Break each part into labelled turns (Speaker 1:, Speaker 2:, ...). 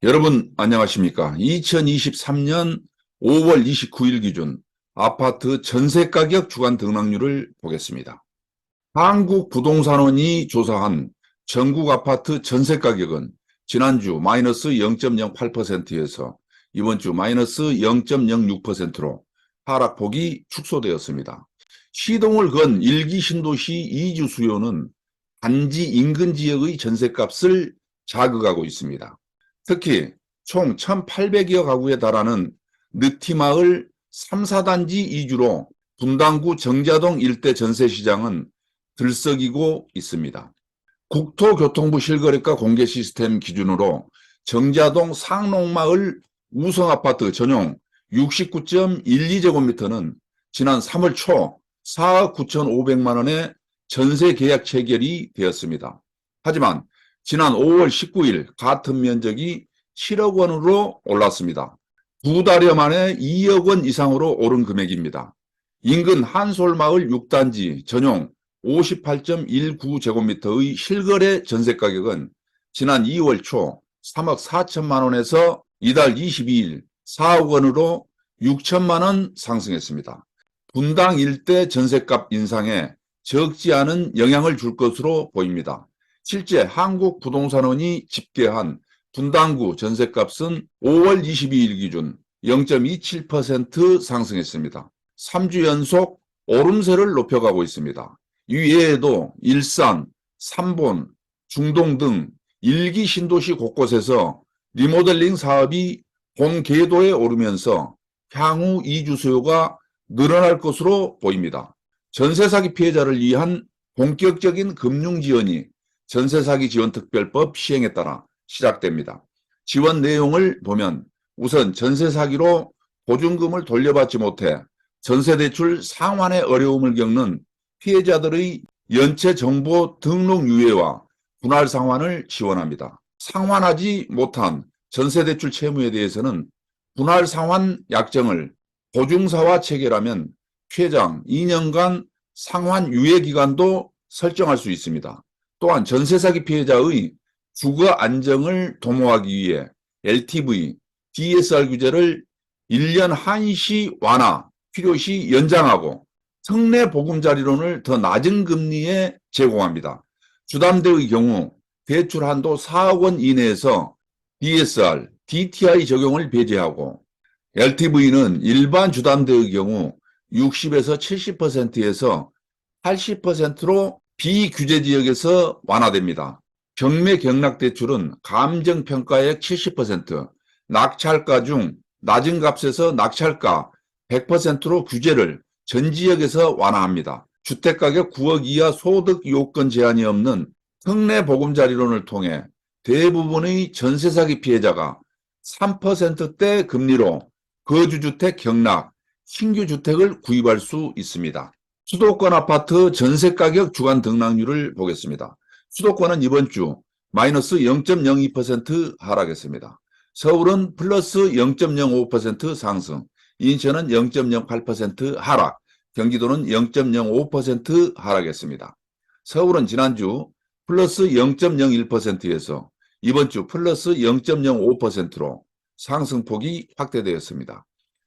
Speaker 1: 여러분 안녕하십니까? 2023년 5월 29일 기준 아파트 전세 가격 주간 등락률을 보겠습니다. 한국부동산원이 조사한 전국 아파트 전세 가격은 지난주 마이너스 0.08%에서 이번 주 마이너스 0.06%로 하락폭이 축소되었습니다. 시동을 건 1기 신도시 이주 수요는 단지 인근 지역의 전세값을 자극하고 있습니다. 특히 총 1,800여 가구에 달하는 느티마을 3, 4단지 이주로 분당구 정자동 일대 전세시장은 들썩이고 있습니다. 국토교통부 실거래가 공개 시스템 기준으로 정자동 상록마을 우성아파트 전용 69.12제곱미터는 지난 3월 초 4억 9,500만 원의 전세 계약 체결이 되었습니다. 하지만 지난 5월 19일 같은 면적이 7억 원으로 올랐습니다. 두 달여 만에 2억 원 이상으로 오른 금액입니다. 인근 한솔마을 6단지 전용 58.19제곱미터의 실거래 전세가격은 지난 2월 초 3억 4천만 원에서 이달 22일 4억 원으로 6천만 원 상승했습니다. 분당 일대 전세값 인상에 적지 않은 영향을 줄 것으로 보입니다. 실제 한국부동산원이 집계한 분당구 전세값은 5월 22일 기준 0.27% 상승했습니다. 3주 연속 오름세를 높여가고 있습니다. 이외에도 일산, 삼본, 중동 등 일기 신도시 곳곳에서 리모델링 사업이 본궤도에 오르면서 향후 이주 수요가 늘어날 것으로 보입니다. 전세 사기 피해자를 위한 본격적인 금융 지원이 전세사기 지원특별법 시행에 따라 시작됩니다. 지원 내용을 보면 우선 전세사기로 보증금을 돌려받지 못해 전세대출 상환의 어려움을 겪는 피해자들의 연체 정보 등록 유예와 분할 상환을 지원합니다. 상환하지 못한 전세대출 채무에 대해서는 분할 상환 약정을 보증사와 체결하면 최장 2년간 상환 유예 기간도 설정할 수 있습니다. 또한 전세사기 피해자의 주거 안정을 도모하기 위해 LTV, DSR 규제를 1년 한시 완화, 필요시 연장하고 특례 보금자리론을 더 낮은 금리에 제공합니다. 주담대의 경우 대출 한도 4억 원 이내에서 DSR, DTI 적용을 배제하고 LTV는 일반 주담대의 경우 60에서 70%에서 80%로 비규제 지역에서 완화됩니다. 경매 경락대출은 감정평가액 70%, 낙찰가 중 낮은 값에서 낙찰가 100%로 규제를 전 지역에서 완화합니다. 주택가격 9억 이하 소득 요건 제한이 없는 특례 보금자리론을 통해 대부분의 전세사기 피해자가 3%대 금리로 거주주택 경락, 신규 주택을 구입할 수 있습니다. 수도권 아파트 전세가격 주간 등락률을 보겠습니다. 수도권은 이번 주 마이너스 0.02% 하락했습니다. 서울은 플러스 0.05% 상승, 인천은 0.08% 하락, 경기도는 0.05% 하락했습니다. 서울은 지난주 플러스 0.01%에서 이번 주 플러스 0.05%로 상승폭이 확대되었습니다.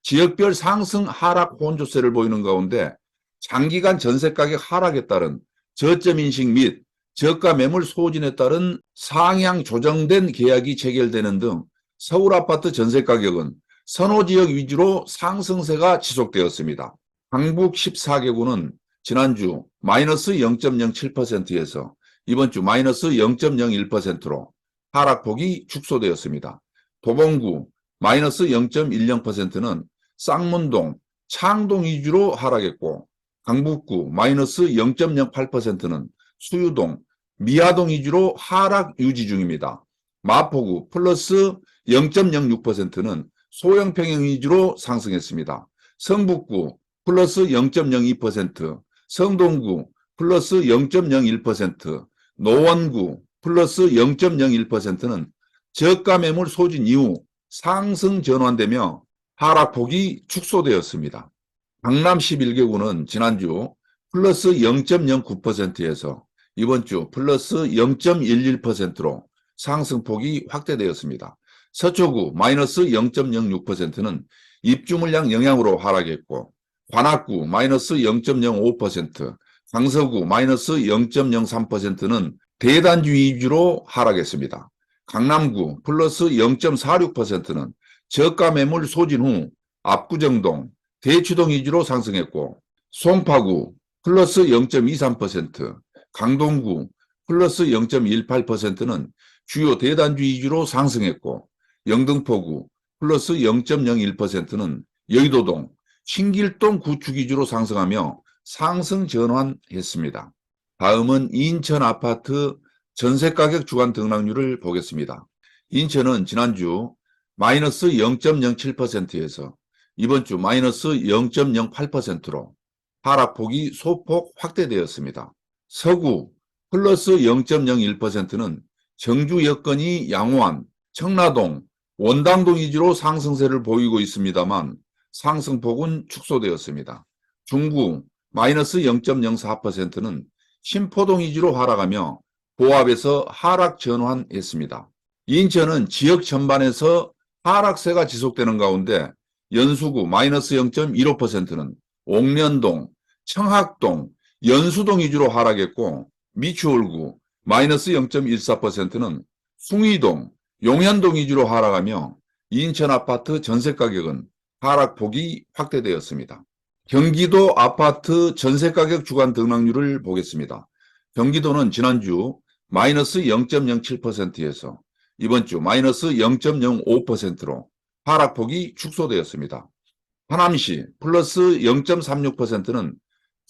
Speaker 1: 지역별 상승 하락 혼조세를 보이는 가운데 장기간 전세가격 하락에 따른 저점인식 및 저가 매물 소진에 따른 상향 조정된 계약이 체결되는 등 서울 아파트 전세가격은 선호지역 위주로 상승세가 지속되었습니다. 강북 14개구는 지난주 마이너스 0.07%에서 이번 주 마이너스 0.01%로 하락폭이 축소되었습니다. 도봉구 마이너스 0.10%는 쌍문동, 창동 위주로 하락했고 강북구 마이너스 0.08%는 수유동, 미아동 위주로 하락 유지 중입니다. 마포구 플러스 0.06%는 소형평형 위주로 상승했습니다. 성북구 플러스 0.02%, 성동구 플러스 0.01%, 노원구 플러스 0.01%는 저가 매물 소진 이후 상승 전환되며 하락폭이 축소되었습니다. 강남 11개구는 지난주 플러스 0.09%에서 이번 주 플러스 0.11%로 상승폭이 확대되었습니다. 서초구 마이너스 0.06%는 입주물량 영향으로 하락했고, 관악구 마이너스 0.05%, 강서구 마이너스 0.03%는 대단지 위주로 하락했습니다. 강남구 플러스 0.46%는 저가 매물 소진 후 압구정동, 대치동 위주로 상승했고, 송파구 플러스 0.23%, 강동구 플러스 0.18%는 주요 대단지 위주로 상승했고, 영등포구 플러스 0.01%는 여의도동, 신길동 구축 위주로 상승하며 상승 전환했습니다. 다음은 인천 아파트 전세가격 주간 등락률을 보겠습니다. 인천은 지난주 마이너스 0.07%에서 이번 주 마이너스 0.08%로 하락폭이 소폭 확대되었습니다. 서구 플러스 0.01%는 정주 여건이 양호한 청라동, 원당동 위주로 상승세를 보이고 있습니다만 상승폭은 축소되었습니다. 중구 마이너스 0.04%는 신포동 위주로 하락하며 보합에서 하락 전환했습니다. 인천은 지역 전반에서 하락세가 지속되는 가운데 연수구 마이너스 0.15%는 옥년동, 청학동, 연수동 위주로 하락했고, 미추홀구 마이너스 0.14%는 숭이동, 용현동 위주로 하락하며 인천 아파트 전세 가격은 하락폭이 확대되었습니다. 경기도 아파트 전세 가격 주간 등락률을 보겠습니다. 경기도는 지난주 마이너스 0.07%에서 이번 주 마이너스 0.05%로 하락폭이 축소되었습니다. 하남시 플러스 0.36%는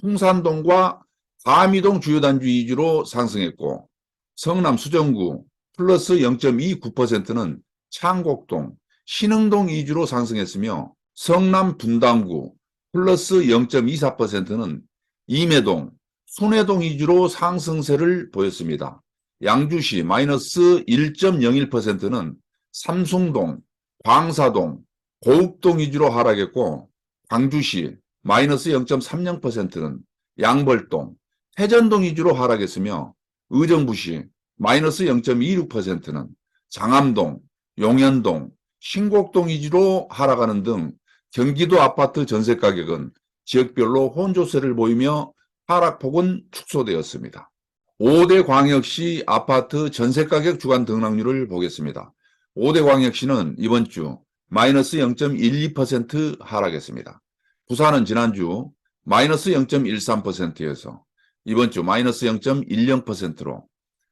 Speaker 1: 풍산동과 가미동 주요 단지 위주로 상승했고, 성남 수정구 플러스 0.29%는 창곡동, 신흥동 위주로 상승했으며, 성남 분당구 플러스 0.24%는 임해동, 순회동 위주로 상승세를 보였습니다. 양주시 마이너스 1.01%는 삼숭동, 광사동, 고읍동 위주로 하락했고, 광주시 마이너스 0.30%는 양벌동, 태전동 위주로 하락했으며, 의정부시 마이너스 0.26%는 장암동, 용현동, 신곡동 위주로 하락하는 등 경기도 아파트 전세 가격은 지역별로 혼조세를 보이며 하락폭은 축소되었습니다. 5대 광역시 아파트 전세 가격 주간 등락률을 보겠습니다. 5대 광역시는 이번 주 마이너스 0.12% 하락했습니다. 부산은 지난주 마이너스 0.13%에서 이번 주 마이너스 0.10%로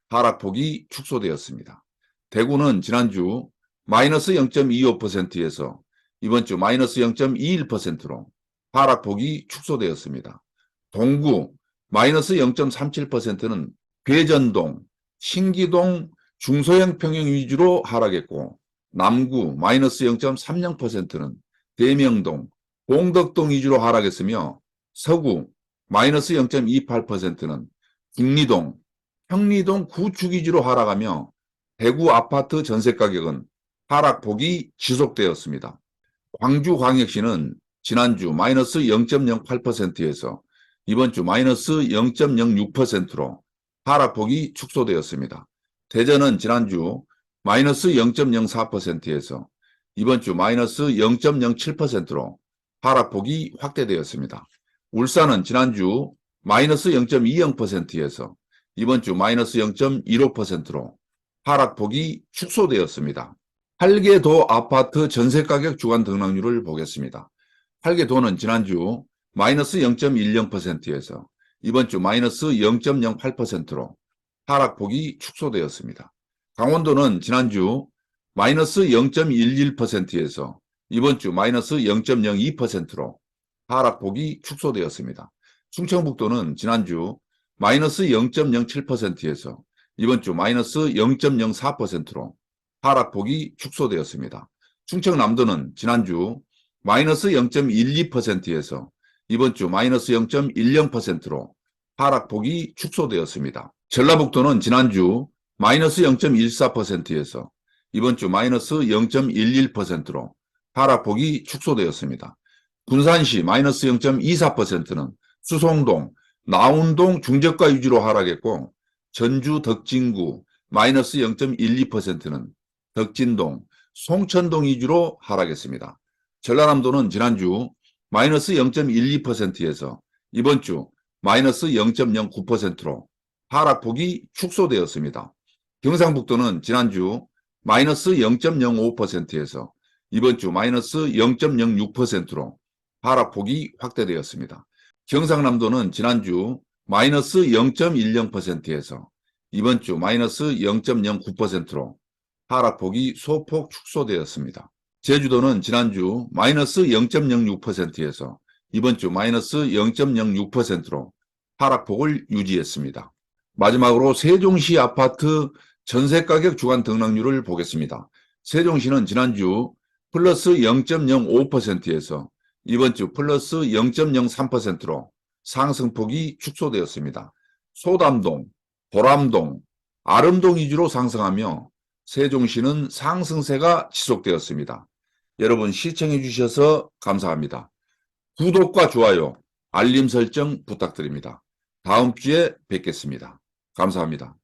Speaker 1: 하락폭이 축소되었습니다. 대구는 지난주 마이너스 0.25%에서 이번 주 마이너스 0.21%로 하락폭이 축소되었습니다. 동구 마이너스 0.37%는 괴전동, 신기동, 중소형 평형 위주로 하락했고, 남구 마이너스 0.30%는 대명동, 공덕동 위주로 하락했으며, 서구 마이너스 0.28%는 국리동, 평리동 구축 위주로 하락하며 대구 아파트 전세 가격은 하락폭이 지속되었습니다. 광주광역시는 지난주 마이너스 0.08%에서 이번 주 마이너스 0.06%로 하락폭이 축소되었습니다. 대전은 지난주 마이너스 0.04%에서 이번 주 마이너스 0.07%로 하락폭이 확대되었습니다. 울산은 지난주 마이너스 0.20%에서 이번 주 마이너스 0.15%로 하락폭이 축소되었습니다. 팔계도 아파트 전세가격 주간 등락률을 보겠습니다. 팔계도는 지난주 마이너스 0.10%에서 이번 주 마이너스 0.08%로 하락폭이 축소되었습니다. 강원도는 지난주 마이너스 0.11%에서 이번 주 마이너스 0.02%로 하락폭이 축소되었습니다. 충청북도는 지난주 마이너스 0.07%에서 이번 주 마이너스 0.04%로 하락폭이 축소되었습니다. 충청남도는 지난주 마이너스 0.12%에서 이번 주 마이너스 0.10%로 하락폭이 축소되었습니다. 전라북도는 지난주 마이너스 0.14%에서 이번 주 마이너스 0.11%로 하락폭이 축소되었습니다. 군산시 마이너스 0.24%는 수송동, 나운동 중저가 위주로 하락했고, 전주 덕진구 마이너스 0.12%는 덕진동, 송천동 위주로 하락했습니다. 전라남도는 지난주 마이너스 0.12%에서 이번 주 마이너스 0.09%로 하락폭이 축소되었습니다. 경상북도는 지난주 마이너스 0.05%에서 이번 주 마이너스 0.06%로 하락폭이 확대되었습니다. 경상남도는 지난주 마이너스 0.10%에서 이번 주 마이너스 0.09%로 하락폭이 소폭 축소되었습니다. 제주도는 지난주 마이너스 0.06%에서 이번 주 마이너스 0.06%로 하락폭을 유지했습니다. 마지막으로 세종시 아파트 전세가격 주간 등락률을 보겠습니다. 세종시는 지난주 플러스 0.05%에서 이번 주 플러스 0.03%로 상승폭이 축소되었습니다. 소담동, 보람동, 아름동 위주로 상승하며 세종시는 상승세가 지속되었습니다. 여러분 시청해 주셔서 감사합니다. 구독과 좋아요, 알림 설정 부탁드립니다. 다음 주에 뵙겠습니다. 감사합니다.